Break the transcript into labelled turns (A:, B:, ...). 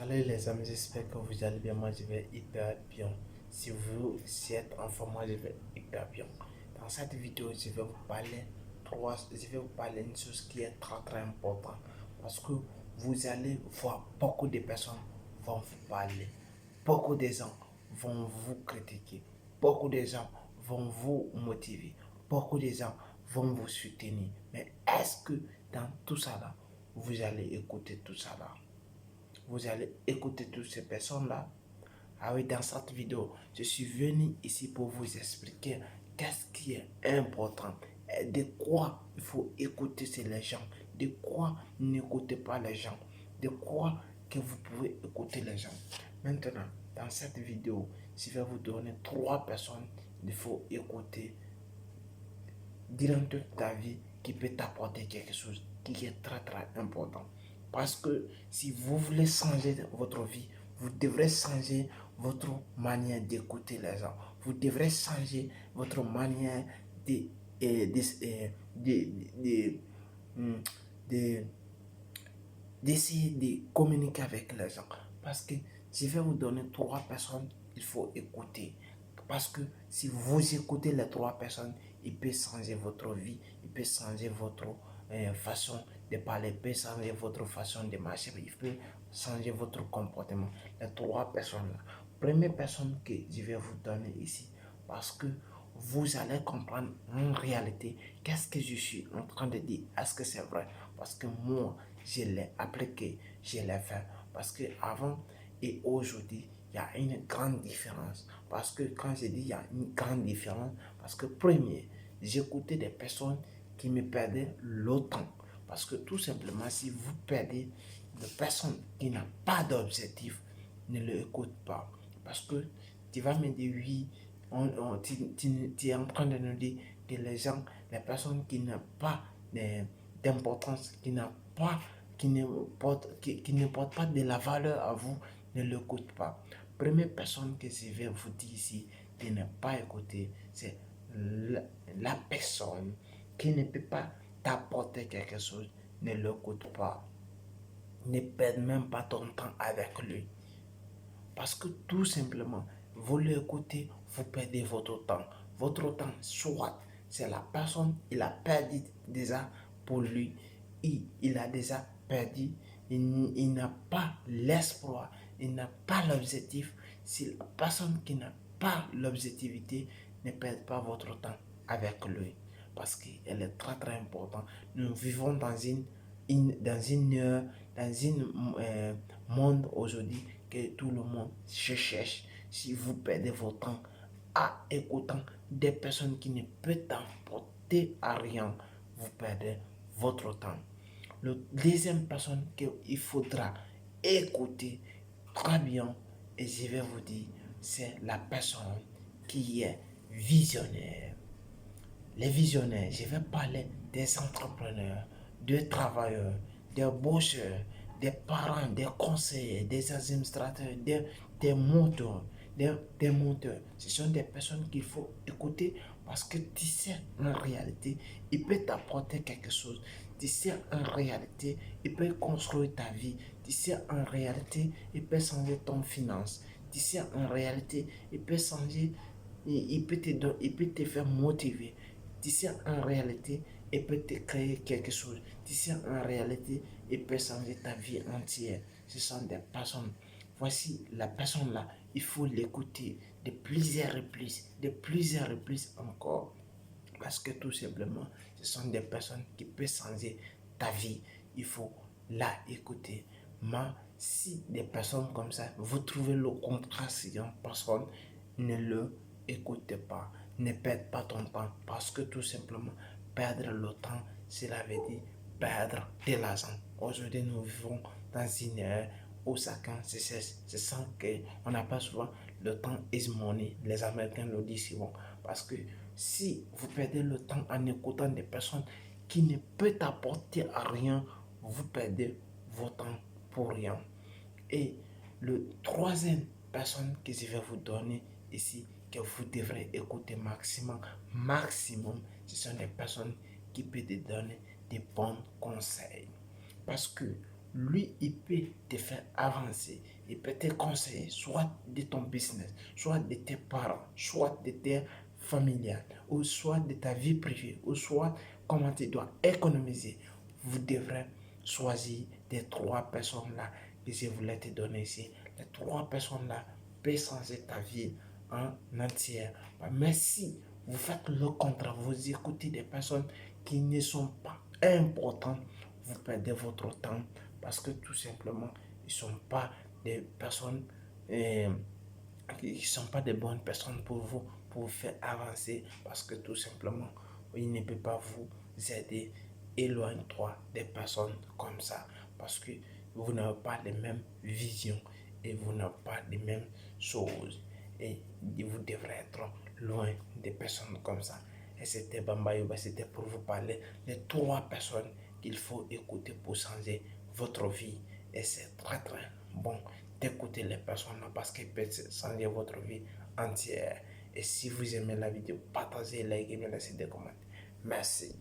A: Salut les amis, j'espère que vous allez bien. Moi, je vais hyper bien. Si vous êtes en forme, moi, je vais hyper bien. Dans cette vidéo, je vais vous parler d'une chose qui est très importante parce que vous allez voir beaucoup de personnes vont vous parler, beaucoup de gens vont vous critiquer, beaucoup de gens vont vous motiver, beaucoup de gens vont vous soutenir. Mais est-ce que dans tout ça là, vous allez écouter tout ça là? Vous allez écouter toutes ces personnes-là. Ah oui, dans cette vidéo, je suis venu ici pour vous expliquer qu'est-ce qui est important, et de quoi il faut écouter les gens, de quoi n'écoutez pas les gens, de quoi que vous pouvez écouter les gens. Maintenant, dans cette vidéo, je vais vous donner 3 personnes qu'il faut écouter durant toute ta vie qui peut t'apporter quelque chose qui est très important. Parce que si vous voulez changer votre vie, vous devrez changer votre manière d'écouter les gens. Vous devrez changer votre manière de, euh, de, euh, de, de, de, de, d'essayer de communiquer avec les gens. Parce que je vais vous donner 3 personnes qu'il faut écouter. Parce que si vous écoutez les 3 personnes, il peut changer votre vie, il peut changer votre façon de parler, il peut changer votre façon de marcher, il peut changer votre comportement. Les 3 personnes-là. Première personne que je vais vous donner ici, parce que vous allez comprendre en réalité qu'est-ce que je suis en train de dire. Est-ce que c'est vrai? Parce que moi, je l'ai appliqué, je l'ai fait. Parce que avant et aujourd'hui, il y a une grande différence. Parce que quand je dis il y a une grande différence, parce que premier, j'écoutais des personnes qui me perdaient le temps. Parce que tout simplement, si vous perdez de personnes qui n'ont pas d'objectif, ne l'écoute pas. Parce que tu vas me dire oui, tu es en train de nous dire que les gens, les personnes qui n'ont pas d'importance, qui ne portent pas de la valeur à vous, ne l'écoute pas. Première personne que je vais vous dire ici de ne pas écouter, c'est la personne qui ne peut pas t'apporter quelque chose. Ne l'écoute pas. Ne perds même pas ton temps avec lui. Parce que tout simplement, vous l'écoutez, vous perdez votre temps. Votre temps, soit c'est la personne, il a perdu déjà pour lui, il a déjà perdu, il n'a pas l'espoir, il n'a pas l'objectif. Si la personne qui n'a pas l'objectivité, ne perd pas votre temps avec lui. Parce qu'elle est très importante. Nous vivons dans une monde aujourd'hui que tout le monde se cherche. Si vous perdez votre temps à écoutant des personnes qui ne peuvent t'apporter à rien, vous perdez votre temps. La deuxième personne qu'il faudra écouter très bien, et je vais vous dire, c'est la personne qui est visionnaire. Les visionnaires, je vais parler des entrepreneurs, des travailleurs, des bosseurs, des parents, des conseillers, des administrateurs, des monteurs, des monteurs. Ce sont des personnes qu'il faut écouter parce que tu sais en réalité, il peut t'apporter quelque chose. Tu sais en réalité, il peut construire ta vie. Tu sais en réalité, il peut changer ton finance. Tu sais en réalité, il peut changer, il peut te faire motiver. Tu sais en réalité, il peut te créer quelque chose. Tu sais en réalité, il peut changer ta vie entière. Ce sont des personnes. Voici la personne là, il faut l'écouter de plusieurs reprises encore. Parce que tout simplement, ce sont des personnes qui peuvent changer ta vie. Il faut la écouter. Mais si des personnes comme ça, vous trouvez le contrat sur une personne, ne le écoutez pas. Ne perdez pas ton temps. Parce que tout simplement, perdre le temps, cela veut dire perdre de l'argent. Aujourd'hui, nous vivons dans une ère où chacun se sent qu'on n'a pas souvent le temps is money. Les Américains le disent souvent. Parce que si vous perdez le temps en écoutant des personnes qui ne peuvent apporter à rien, vous perdez votre temps pour rien. Et le troisième personne que je vais vous donner ici, que vous devrez écouter maximum, ce sont des personnes qui peuvent te donner des bons conseils. Parce que lui, il peut te faire avancer. Il peut te conseiller, soit de ton business, soit de tes parents, soit de tes familiales, ou soit de ta vie privée, ou soit comment tu dois économiser. Vous devrez choisir des trois personnes-là que je voulais te donner ici. Les trois personnes-là peuvent changer ta vie en entière. Mais si vous faites le contraire, vous écoutez des personnes qui ne sont pas importantes, vous perdez votre temps parce que tout simplement, ils ne sont pas des personnes qui ne sont pas des bonnes personnes pour vous faire avancer parce que tout simplement, ils ne peuvent pas vous aider. Éloigne-toi des personnes comme ça parce que vous n'avez pas les mêmes visions et vous n'avez pas les mêmes choses. Et vous devrez être loin des personnes comme ça. Et c'était Bamba Yoba, c'était pour vous parler des trois personnes qu'il faut écouter pour changer votre vie. Et c'est très très bon d'écouter les personnes parce qu'elles peuvent changer votre vie entière. Et si vous aimez la vidéo, partagez, likez, laissez des commentaires. Merci.